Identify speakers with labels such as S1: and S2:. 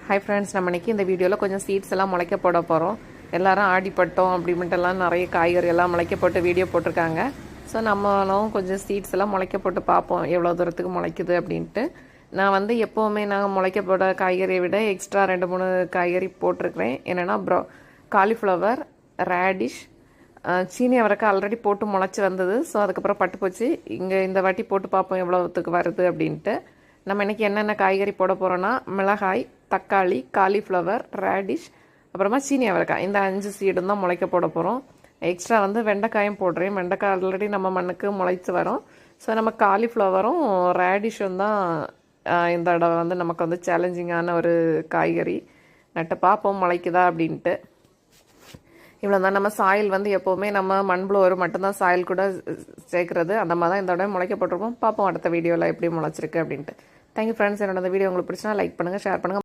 S1: Hi friends, நம்ம இன்றைக்கி இந்த வீடியோவில் கொஞ்சம் சீட்ஸ் எல்லாம் முளைக்க போட போகிறோம். எல்லாரும் ஆடிப்பட்டோம் அப்படின்ட்டுலாம் நிறைய காய்கறி எல்லாம் முளைக்க போட்டு வீடியோ போட்டிருக்காங்க. ஸோ நம்மளும் கொஞ்சம் சீட்ஸ் எல்லாம் முளைக்க போட்டு பார்ப்போம் எவ்வளோ தூரத்துக்கு முளைக்குது அப்படின்ட்டு. நான் வந்து எப்போவுமே நாங்கள் முளைக்க போட காய்கறியை விட எக்ஸ்ட்ரா 2-3 காய்கறி போட்டிருக்கிறேன். என்னென்னா காலிஃப்ளவர், ரேடிஷ், சீனி அவரைக்காய் ஆல்ரெடி போட்டு முளைச்சி வந்தது. ஸோ அதுக்கப்புறம் பட்டு போச்சு. இங்கே இந்த வாட்டி போட்டு பார்ப்போம் எவ்வளோத்துக்கு வருது அப்படின்ட்டு. நம்ம இன்றைக்கி என்னென்ன காய்கறி போட போகிறோன்னா மிளகாய், தக்காளி, காலிஃப்ளவர், ரேடிஷ், அப்புறமா சீனி அவரைக்காய், இந்த 5 சீடும் தான் முளைக்க போட போகிறோம். எக்ஸ்ட்ரா வந்து வெண்டைக்காயும் போடுறேன். வெண்டைக்காய் ஆல்ரெடி நம்ம மண்ணுக்கு முளைச்சி வரும். ஸோ நம்ம காலிஃப்ளவரும் ரேடிஷும் தான் இந்த இடம் வந்து நமக்கு வந்து சேலஞ்சிங்கான ஒரு காய்கறி. நட்டு பார்ப்போம் முளைக்குதா அப்படின்ட்டு. இவ்வளோ தான். நம்ம சாயில் வந்து எப்போவுமே நம்ம மண்புழு மட்டும்தான் சாயில் கூட சேர்க்குறது. அந்த மாதிரி தான் இந்த இடம் முளைக்க போட்டிருக்கோம். பார்ப்போம் அடுத்த வீடியோவில் எப்படி முளைச்சிருக்கு அப்படின்ட்டு. Thank you friends. என்னோட வீடியோ உங்களுக்கு பிடிச்சினா லைக் பண்ணுங்கள், ஷேர் பண்ணுங்கள்.